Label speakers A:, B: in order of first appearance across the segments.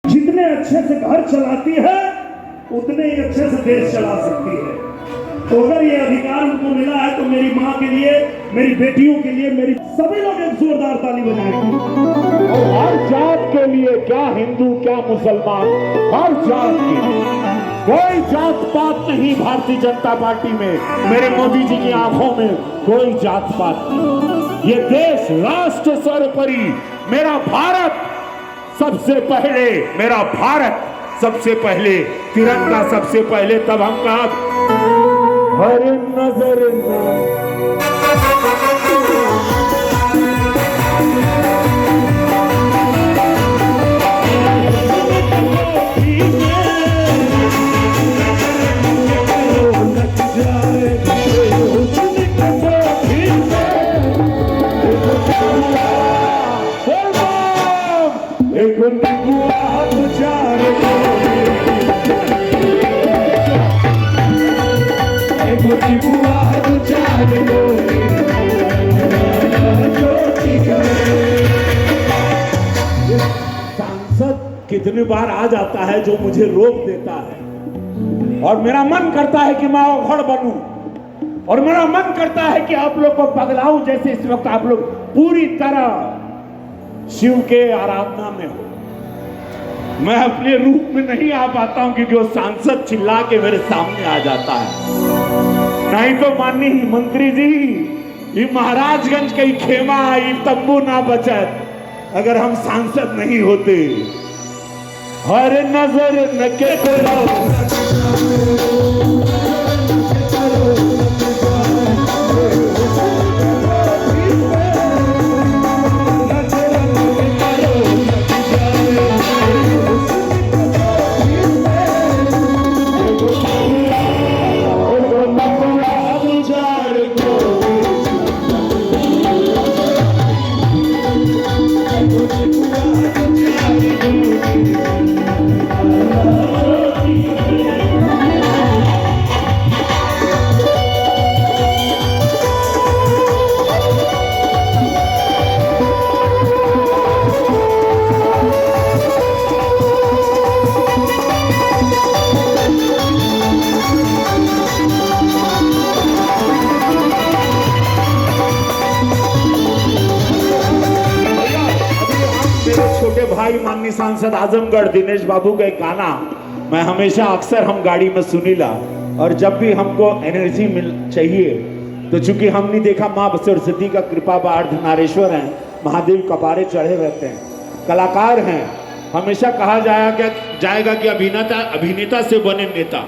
A: जितने अच्छे से घर चलाती है उतने ही अच्छे से देश चला सकती है। तो अगर ये अधिकार उनको मिला है तो मेरी माँ के लिए, मेरी बेटियों के लिए, मेरी सभी लोग एक जोरदार ताली बजाएंगे।
B: और हर जात के लिए, क्या हिंदू क्या मुसलमान, हर जात की, कोई जात पात नहीं भारतीय जनता पार्टी में, मेरे मोदी जी की आंखों में कोई जात पात नहीं। ये देश राष्ट्र सर्वोपरि, मेरा भारत सबसे पहले, मेरा भारत सबसे पहले, तिरंगा सबसे पहले, तब हम कहा हर नजर सांसद कितनी बार आ जाता है जो मुझे रोक देता है, और मेरा मन करता है कि मैं अवघड़ बनूं, और मेरा मन करता है कि आप लोग को पगलाऊं, जैसे इस वक्त आप लोग पूरी तरह शिव के आराधना में हो। मैं अपने रूप में नहीं आ पाता हूं क्योंकि वो सांसद चिल्ला के मेरे सामने आ जाता है। नहीं तो माननीय मंत्री जी, ये महाराजगंज के खेमा, ये तंबू ना बचत अगर हम सांसद नहीं होते। हर नजर न के भाई माननीय सांसद आजमगढ़ दिनेश बाबू का एक गाना मैं हमेशा अक्सर हम गाड़ी में सुनीला, और जब भी हमको एनर्जी मिल चाहिए तो चूंकि हमने देखा माँ सरस्वती का कृपा अर्धनारेश्वर हैं, महादेव कपारे चढ़े रहते हैं, कलाकार हैं, हमेशा कहा जाएगा कि अभिनेता से बने नेता।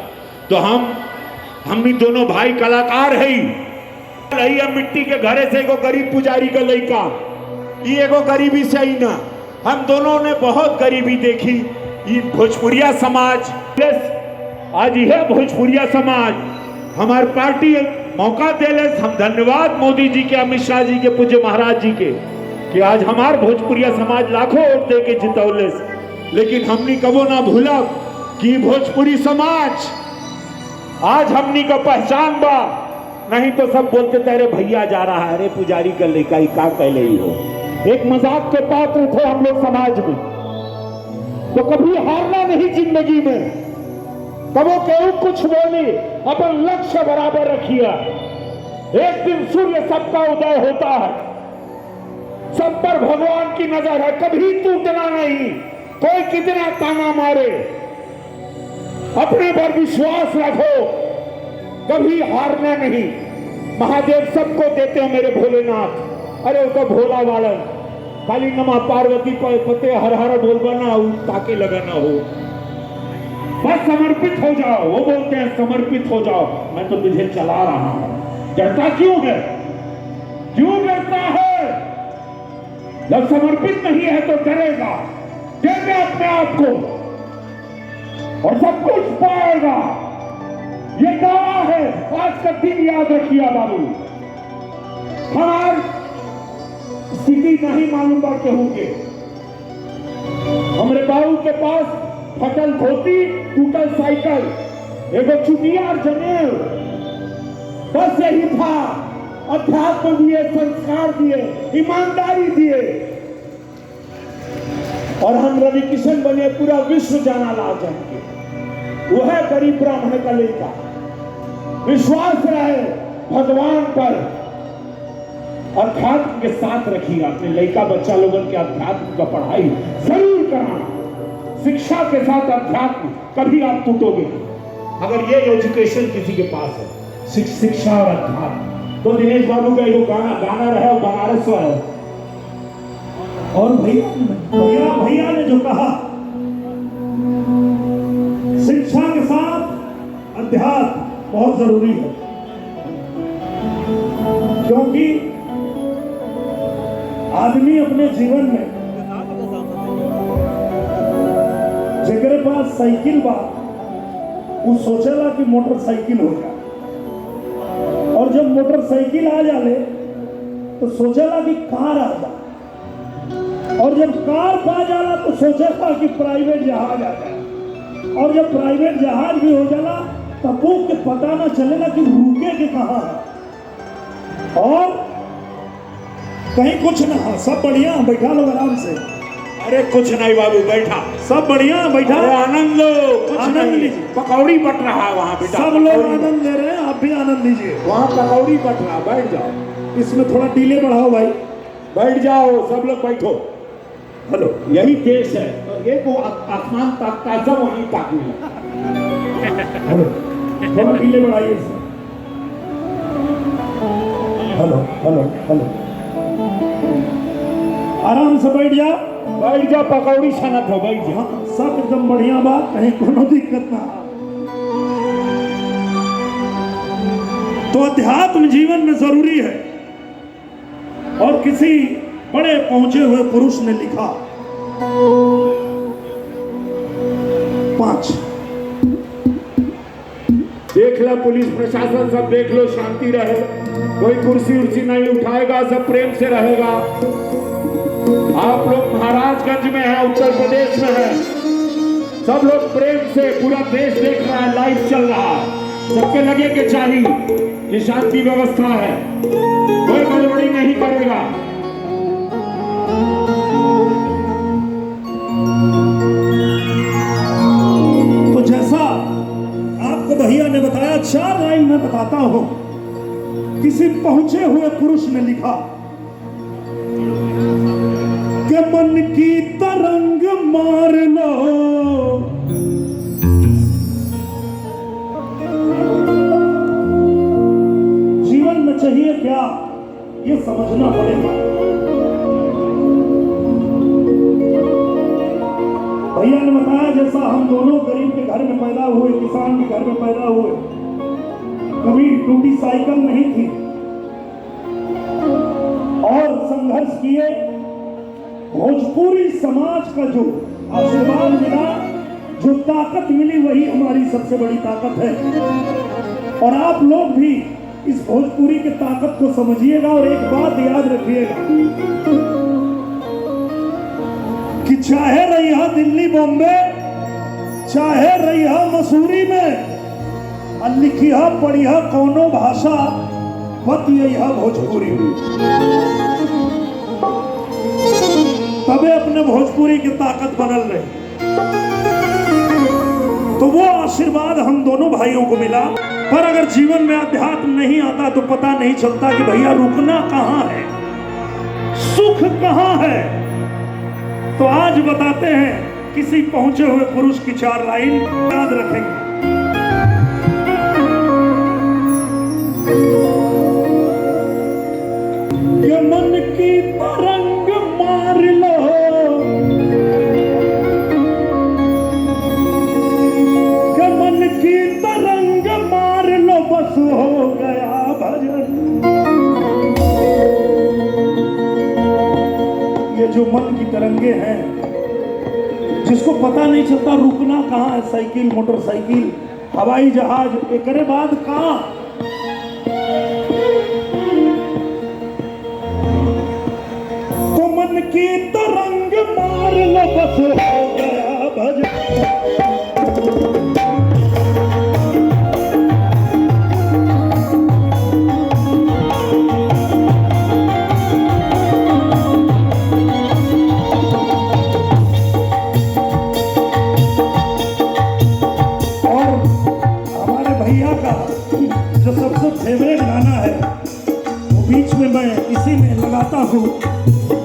B: तो हम भी दोनों भाई कलाकार है ही। मिट्टी के घरे से एगो गरीब पुजारी का लड़का, ये एगो गरीबी से ही ना, हम दोनों ने बहुत गरीबी देखी। ये भोजपुरिया समाज, आज यह भोजपुरिया समाज हमारी पार्टी मौका देले, हम धन्यवाद मोदी जी के, अमित शाह जी के, पूज्य महाराज जी के, कि आज हमार भोजपुरिया समाज लाखों वोट दे के जितौले। लेकिन हमनी कबो ना भूला कि भोजपुरी समाज आज हमनी का पहचान बा। नहीं तो सब बोलते तेरे भैया जा रहा है, अरे पुजारी का लेका ही का कहले ही हो, एक मजाक के पात्र थे हम लोग समाज में। तो कभी हारना नहीं जिंदगी में, कबो केहू कुछ बोली, अपन लक्ष्य बराबर रखिए। एक दिन सूर्य सबका उदय होता है, सब पर भगवान की नजर है, कभी टूटना नहीं। कोई कितना ताना मारे, अपने पर विश्वास रखो, कभी हारना नहीं। महादेव सबको देते हैं मेरे भोलेनाथ। अरे वो तो भोला वाला, खाली नमा पार्वती पते हर हर बोलबा ना हो, ताके लगाना हो, बस समर्पित हो जाओ। वो बोलते हैं समर्पित हो जाओ, मैं तो तुझे चला रहा हूं। डरता क्यों है, क्यों डरता है? जब समर्पित नहीं है तो डरेगा, देगा अपने आप को और सब कुछ पाएगा। ये दावा है, आज का दिन याद रखिए बाबू। हमार स्थिति नहीं मालूम बात होंगे। हमारे बाबू के पास फटल धोती, टूटल साइकिल, एगो चुटिया और जनेऊ, बस यही था। अध्यात्म दिए, संस्कार दिए, ईमानदारी दिए। और हम रवि किशन बने पूरा विश्व जाना ला जाएंगे। वह गरीब ब्राह्मण का लड़का विश्वास रहे भगवान पर, अध्यात्म के साथ रखिए अपने लड़का बच्चा लोगों के अध्यात्म का पढ़ाई जरूर कराना। शिक्षा के साथ अध्यात्म कभी आप टूटोगे अगर ये एजुकेशन किसी के पास है, शिक्षा और अध्यात्म। तो दिनेश बाबू का ये गाना रहे बनारस है।
A: और भैया ने जो कहा शिक्षा के साथ अध्यात्म बहुत जरूरी है, क्योंकि आदमी अपने जीवन में जेकरे पास साइकिल बा वो सोचेला कि मोटरसाइकिल हो जाए, और जब मोटरसाइकिल आ जाले तो सोचेला कि कार आ जाए, और जब कार पा जाला तो सोचेला कि प्राइवेट जहाज आ जाए, और जब प्राइवेट जहाज भी हो जाला तब वो के पता ना चलेगा कि रुके के कहाँ है, और कहीं कुछ ना हो। सब बढ़िया, बैठा लो आराम से।
B: अरे कुछ नहीं बाबू, बैठा।
A: सब बढ़िया, बैठा।
B: आनंद लो,
A: आनंद लीजिए।
B: पकौड़ी बट रहा है वहाँ बेटा,
A: सब लोग आनंद ले रहे हैं, आप भी आनंद लीजिए।
B: वहाँ पकौड़ी बट रहा, बैठ जाओ।
A: इसमें थोड़ा डिले बढ़ाओ भाई,
B: बैठ जाओ, सब लोग बैठो।
A: हेलो,
B: यही देश है, एक वो आसमान ताकता है, सब वहीं ताकने लगा।
A: हेलो, थोड़ा डिले बढ़ाइए इसमें। हेलो हेलो हेलो, आराम से बैठ जाओ,
B: बैठ जाओ, पकौड़ी छनत हो, बैठ जाओ।
A: हाँ, सब एकदम बढ़िया बात, कहीं कोनो दिक्कत ना। तो अध्यात्म जीवन में जरूरी है, और किसी बड़े पहुंचे हुए पुरुष ने लिखा 5।
B: देख लो पुलिस प्रशासन सब देख लो, शांति रहे, कोई कुर्सी उर्सी नहीं उठाएगा, सब प्रेम से रहेगा। आप लोग महाराजगंज में है, उत्तर प्रदेश में है, सब लोग प्रेम से, पूरा देश देख रहा है, लाइव चल रहा है, सबके लगे के चाहिए कि शांति व्यवस्था है, कोई गड़बड़ी नहीं करेगा।
A: तो जैसा आपको भैया ने बताया, 4 लाइन में बताता हूं। किसी पहुंचे हुए पुरुष ने लिखा कि मन की तरंग मार लो, जीवन में चाहिए क्या ये समझना पड़ेगा। भैया ने बताया जैसा हम दोनों गरीब के घर में पैदा हुए, किसान के घर में पैदा हुए, कभी टूटी साइकिल नहीं थी, और संघर्ष किए। भोजपुरी समाज का जो आशीर्वाद मिला, जो ताकत मिली, वही हमारी सबसे बड़ी ताकत है। और आप लोग भी इस भोजपुरी की ताकत को समझिएगा, और एक बात याद रखिएगा कि चाहे रहिया दिल्ली बॉम्बे, चाहे रहिया मसूरी में, लिखिया पढ़िया कौनो भाषा, बतिया भोजपुरी, तबे अपने भोजपुरी की ताकत बनल रही। तो वो आशीर्वाद हम दोनों भाइयों को मिला। पर अगर जीवन में अध्यात्म नहीं आता तो पता नहीं चलता कि भैया रुकना कहाँ है, सुख कहाँ है। तो आज बताते हैं किसी पहुंचे हुए पुरुष की 4 लाइन, याद रखेंगे। ये मन की तरंग मार लो, ये मन की तरंग मार लो, बस हो गया भजन। ये जो मन की तरंगे हैं, जिसको पता नहीं चलता रुकना कहाँ है, साइकिल, मोटरसाइकिल, हवाई जहाज, एकरे बाद कहाँ। तो मन की तरंग मार लो, बस हो गया भजन। जो सबसे फेवरेट गाना है वो बीच में मैं इसी में लगाता हूँ।